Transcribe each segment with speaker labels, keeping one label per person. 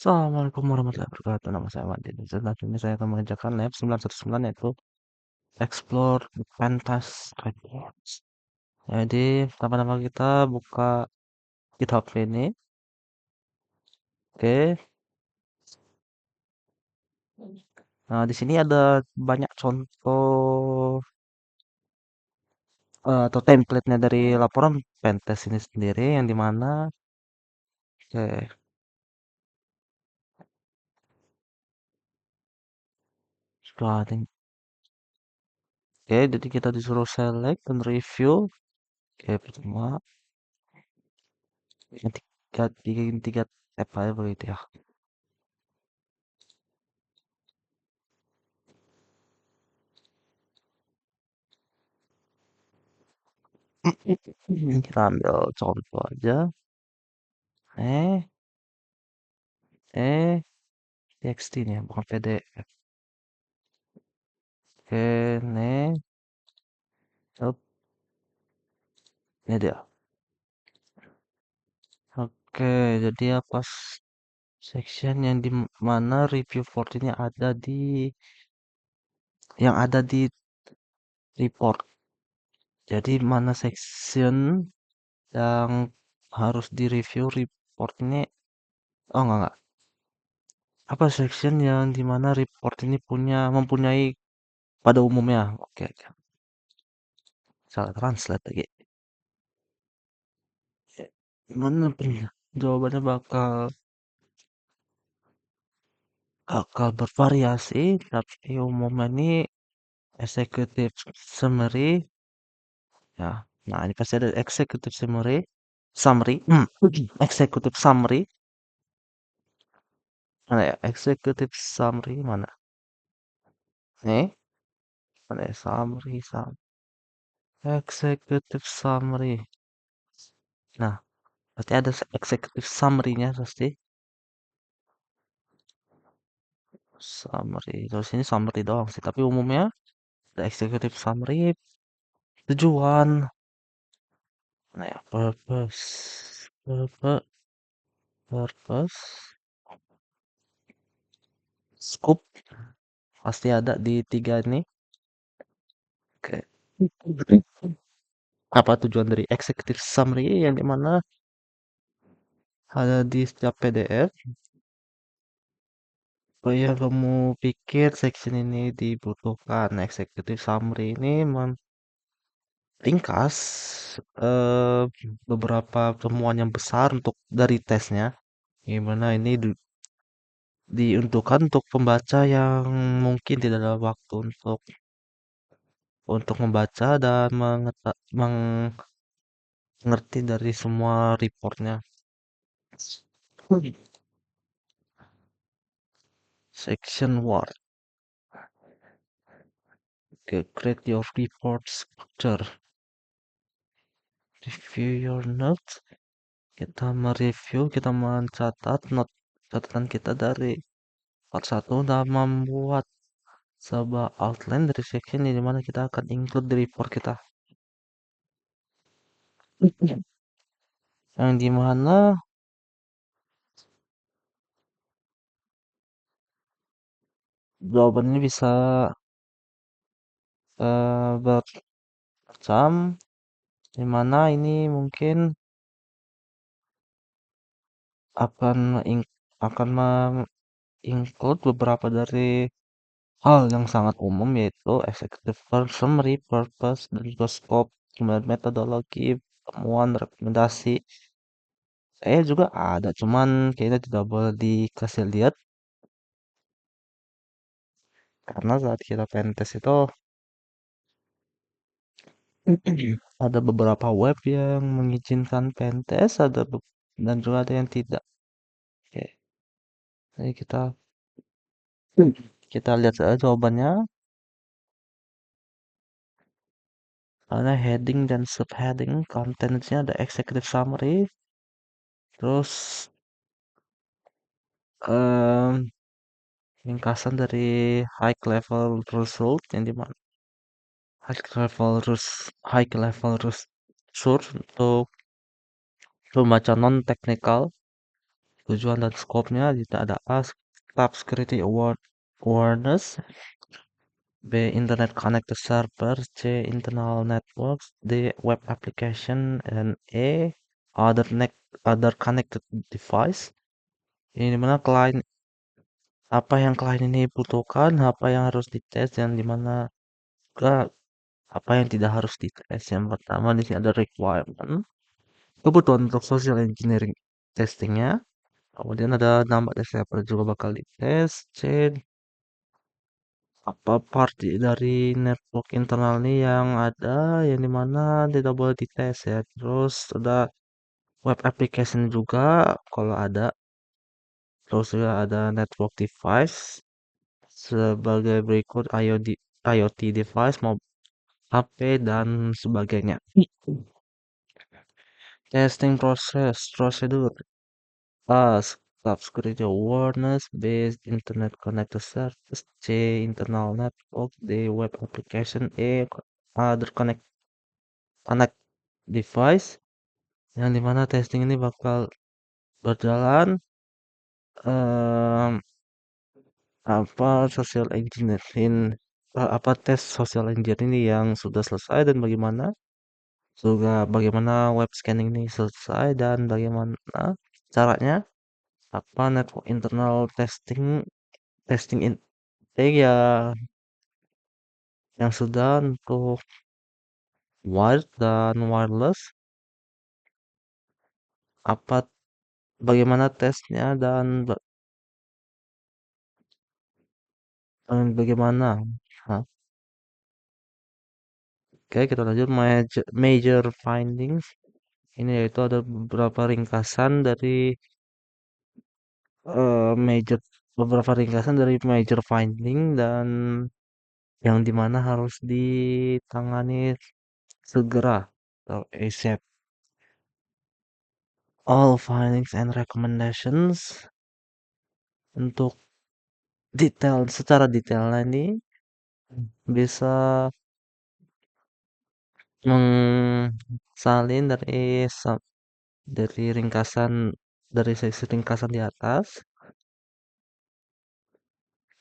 Speaker 1: Assalamualaikum warahmatullahi wabarakatuh. Nama saya Wadid. Dan ini saya akan mengerjakan lab 919 yaitu Explore the Fantastic Reports. Jadi pertama-tama kita buka GitHub ini. Oke. Nah, di sini ada banyak contoh atau template-nya dari laporan pentest ini sendiri yang dimana oke, starting. Oke, jadi kita disuruh select dan review. Oke, pertama yang tiga tab aja begitu ya. Kita ambil contoh aja. Eh, eh, TXT nih, ya, bukan PDF. Oke, nih, up, ini dia. Oke, jadi ya pas section yang di mana review 14 ini yang ada di report. Jadi mana section yang harus di review report ini? Oh enggak. Apa section yang di mana report ini mempunyai pada umumnya? Oke, oke. Salah translate lagi. Gimana punya? Jawabannya bakal bervariasi, tapi umumnya ini executive summary ya. Nah, ini pasti ada executive summary, summary, executive summary, mana ya? Executive summary mana? Nih, mana ya? Executive summary. Nah, berarti ada executive summary-nya pasti. Summary. Terus ini summary doang sih, tapi umumnya ada executive summary, tujuan, nah ya, purpose, scope, pasti ada di tiga ini. Oke. Apa tujuan dari executive summary yang dimana ada di setiap PDF? Oh ya, kamu pikir section ini dibutuhkan? Executive summary ini ringkas eh, beberapa temuan yang besar untuk dari tesnya. Gimana ini diuntukkan untuk pembaca yang mungkin tidak ada waktu untuk membaca dan mengerti dari semua reportnya. Section 1. Okay, create your report structure. Review your notes. Kita mereview, kita mencatat catatan kita dari part 1 dan membuat sebuah outline dari section di mana kita akan include di report kita. Yang dimana jawabannya bisa bermacam, dimana ini mungkin akan akan include beberapa dari hal yang sangat umum yaitu executive summary, purpose, dan juga scope, kemudian metodologi, temuan, rekomendasi. Saya juga ada, cuman kayaknya tidak boleh dikasih lihat karena saat kita pentest itu ada beberapa web yang mengizinkan pentest, dan juga ada yang tidak. Oke, jadi kita lihat saja jawabannya. Ada heading dan subheading, contentnya ada executive summary, terus em, ringkasan dari high level result yang dimana high level result untuk pembaca non technical, tujuan dan skopnya tidak ada A. Stop security awareness, B. Internet connected server, C. Internal networks, D. Web application, and E. Other connected device. Ini mana klien apa yang klien ini butuhkan, apa yang harus dites, dan di mana juga apa yang tidak harus dites. Yang pertama di sini ada requirement, kebutuhan untuk social engineering testingnya. Kemudian ada nama developer juga bakal dites. C. Apa part dari network internal nih yang ada, yang dimana tidak boleh dites ya. Terus ada web application juga kalau ada. Terus juga ada network device sebagai berikut IoT device, mau HP dan sebagainya. Testing process, prosedur. A. Security awareness, B. Internet connected service, C. Internal network, D. Web application, E. Other connect device. Yang dimana testing ini bakal berjalan em, apa social engineering apa tes social engineering ini yang sudah selesai dan bagaimana juga bagaimana web scanning ini selesai dan bagaimana caranya apa network internal testing testing in ya yang sudah untuk wired dan wireless apa bagaimana tesnya dan bagaimana. Hah? Oke, kita lanjut major findings. Ini yaitu ada beberapa ringkasan dari major beberapa ringkasan dari major finding dan yang dimana harus ditangani segera atau ASAP. All findings and recommendations untuk secara detailnya ini bisa mengsalin dari ringkasan dari sesi ringkasan di atas.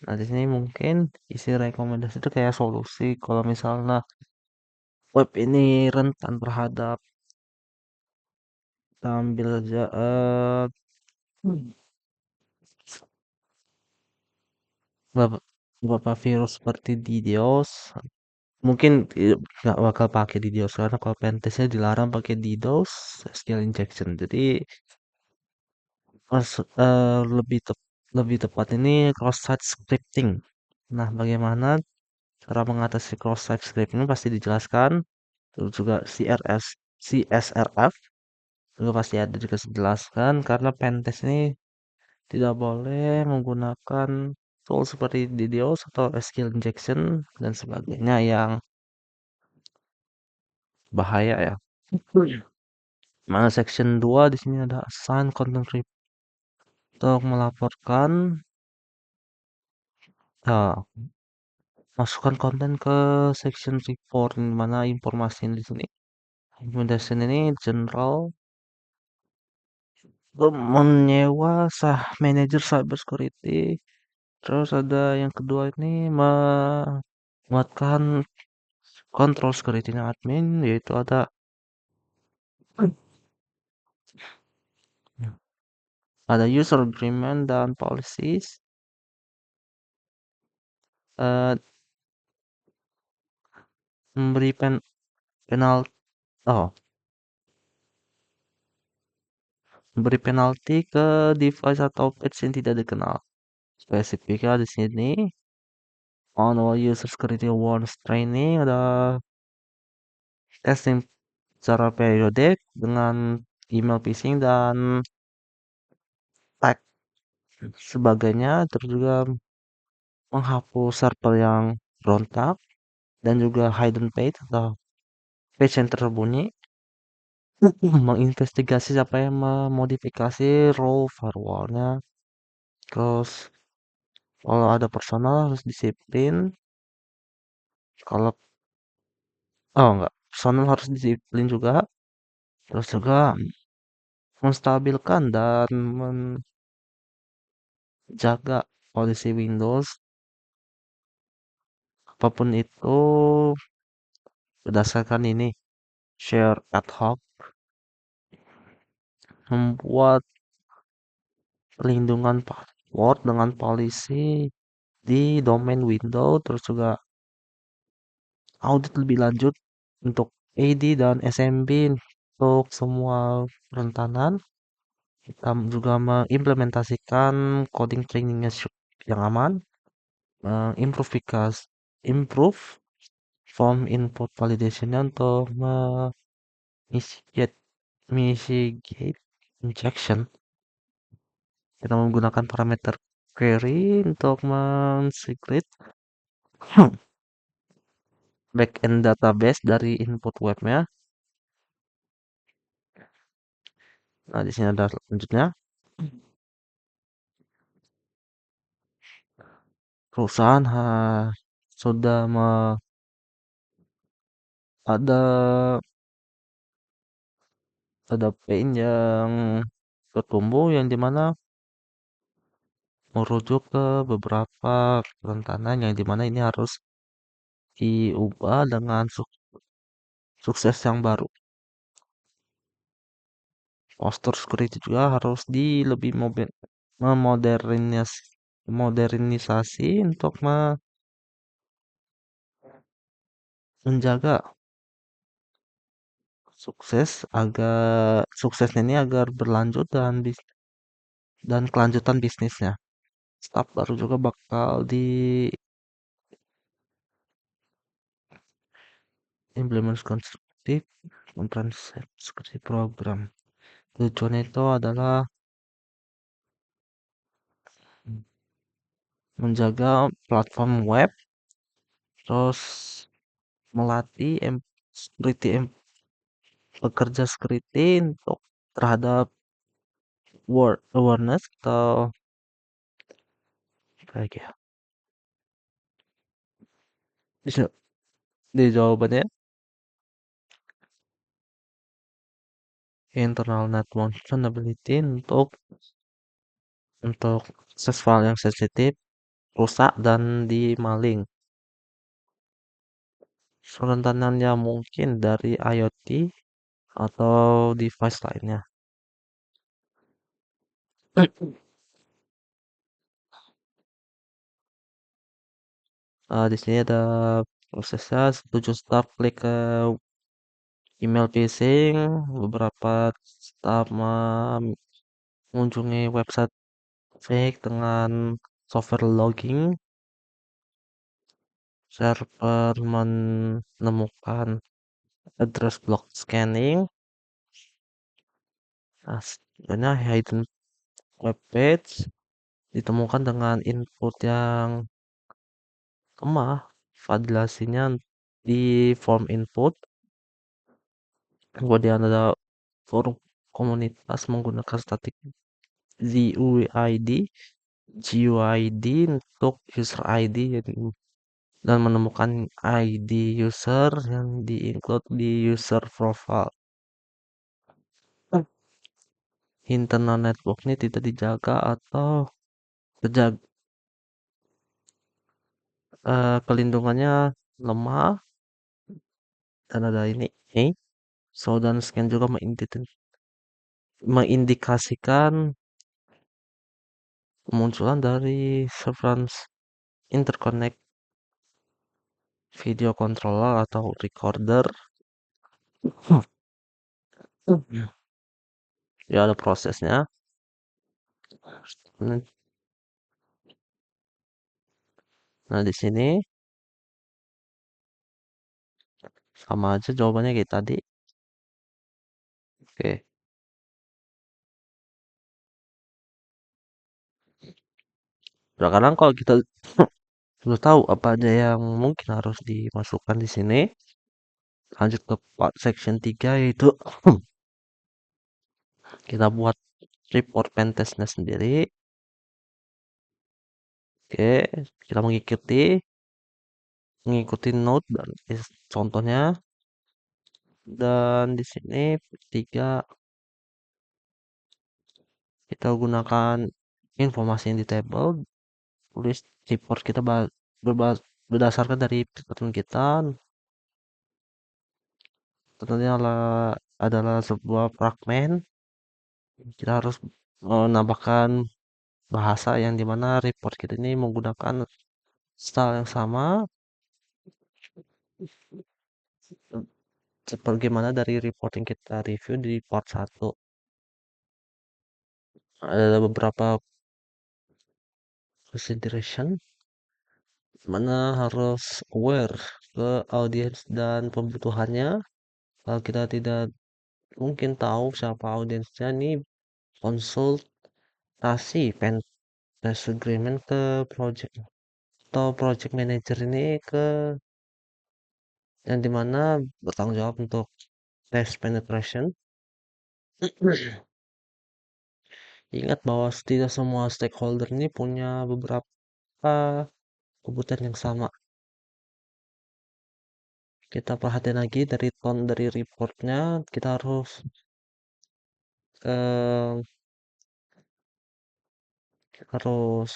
Speaker 1: Nah, di sini mungkin isi rekomendasi itu kayak solusi kalau misalnya web ini rentan terhadap kita ambil aja beberapa virus seperti DDoS. Mungkin nggak bakal pakai DDoS karena kalau pentestnya dilarang pakai DDoS, SQL injection. Jadi lebih tepat ini cross-site scripting. Nah, bagaimana cara mengatasi cross-site scripting ini pasti dijelaskan. Terus juga CSRF juga pasti ada juga dijelaskan karena pentest ini tidak boleh menggunakan tool seperti DDoS atau SQL injection dan sebagainya yang bahaya ya. Mana section 2 di sini ada assign content untuk melaporkan ya, masukkan konten ke section report di mana informasi di sini. Recommendation ini general menyewa manager cyber security. Terus ada yang kedua ini menguatkan kontrol security-nya admin yaitu ada user agreement dan policies. eh, memberi penal oh memberi penalti ke device atau page yang tidak dikenal. Spesifiknya di sini manual user security awareness training, ada testing secara periodik dengan email phishing dan tag sebagainya, terus juga menghapus server yang berontak dan juga hidden page atau page yang tersembunyi. Menginvestigasi siapa yang memodifikasi role firewallnya. Terus kalau ada personal harus disiplin. Kalau enggak, personal harus disiplin juga. Terus juga menstabilkan dan jaga kondisi Windows, apapun itu berdasarkan ini, share ad hoc, membuat perlindungan password dengan polisi di domain Windows, terus juga audit lebih lanjut untuk AD dan SMB untuk semua kerentanan. Kita juga mengimplementasikan coding trainingnya yang aman, improve form input validation untuk mitigate, mitigate injection. Kita menggunakan parameter query untuk men-secret backend database dari input webnya. Nah, di sini ada selanjutnya. Perusahaan sudah ada pain yang bertumbuh yang dimana merujuk ke beberapa kerentanan yang dimana ini harus diubah dengan sukses yang baru. Postur security juga harus lebih modernisasi untuk menjaga suksesnya ini agar berlanjut dan kelanjutan bisnisnya. Staff baru juga bakal implement konstruktif comprehensive security program. Tujuannya itu adalah menjaga platform web, terus melatih pekerja security untuk terhadap word awareness atau kayak ya. Di jawabannya internal network vulnerability untuk akses file yang sensitif, rusak dan dimaling. Kerentanannya mungkin dari IoT atau device lainnya. Di sini ada prosesnya. 7 staf klik ke email phishing, beberapa staf mengunjungi website fake dengan software logging, server menemukan address block scanning, sebenarnya hidden web page ditemukan dengan input yang lemah, validasinya di form input, kemudian ada forum komunitas menggunakan static GUID, GUID untuk user ID dan menemukan ID user yang di-include di user profile. Internal network ini tidak dijaga atau terjaga, pelindungannya lemah dan ada ini. So dan scan juga mengindikasikan kemunculan dari severance interconnect video controller atau recorder. Ya ada prosesnya. Nah, di sini sama aja jawabannya kayak tadi. Oke. Sekarang kalau kita sudah tahu apa aja yang mungkin harus dimasukkan di sini, lanjut ke part section 3 yaitu kita buat report pentestnya sendiri. Oke, kita mengikuti note dan contohnya, dan di sini tiga kita gunakan informasi yang di table, tulis report kita berdasarkan dari pattern kita. Tentunya adalah sebuah fragmen. Kita harus menambahkan bahasa yang dimana report kita ini menggunakan style yang sama sebagaimana dari report yang kita review di part 1. Ada beberapa consideration mana harus aware ke audiens dan kebutuhannya. Kalau kita tidak mungkin tahu siapa audiensnya nih, konsultasi test agreement ke project atau project manager ini ke yang dimana bertanggung jawab untuk test penetration. Ingat bahwa tidak semua stakeholder ini punya beberapa kebutuhan yang sama. Kita perhatian lagi dari tone dari reportnya, kita eh, harus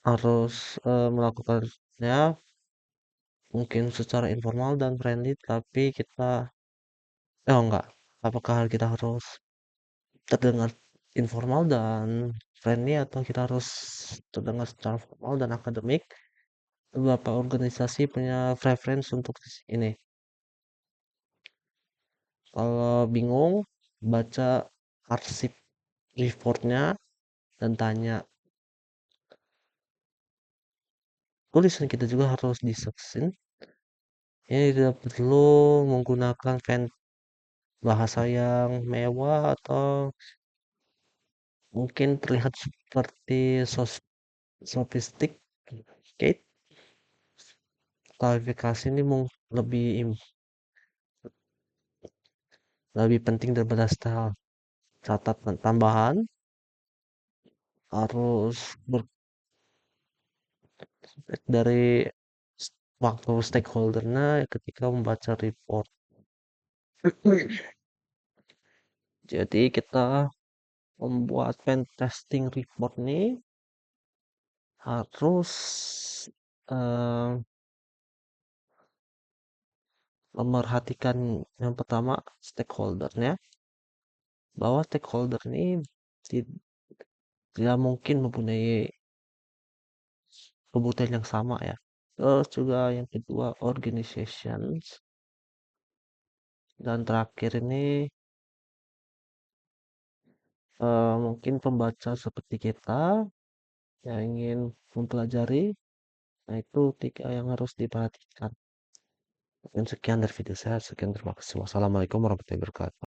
Speaker 1: harus melakukannya mungkin secara informal dan friendly, tapi kita enggak, apakah kita harus terdengar informal dan friendly atau kita harus terdengar secara formal dan akademik? Beberapa organisasi punya preference untuk ini. Kalau bingung, baca arsip reportnya dan tanya. Tulisan kita juga harus diseksin. Ini tidak perlu menggunakan bahasa yang mewah atau mungkin terlihat seperti sophisticated. Klarifikasi ini lebih penting daripada style. Catatan tambahan harus dari waktu stakeholdernya ketika membaca report. Jadi kita membuat pen testing report ini harus eh, memerhatikan yang pertama stakeholdernya, bahwa stakeholder ini tidak mungkin mempunyai kebutuhan yang sama ya. Terus juga yang kedua organizations, dan terakhir ini mungkin pembaca seperti kita yang ingin mempelajari. Nah, itu tiga yang harus diperhatikan. Dan sekian dari video saya. Sekian, terima kasih. Wassalamualaikum warahmatullahi wabarakatuh.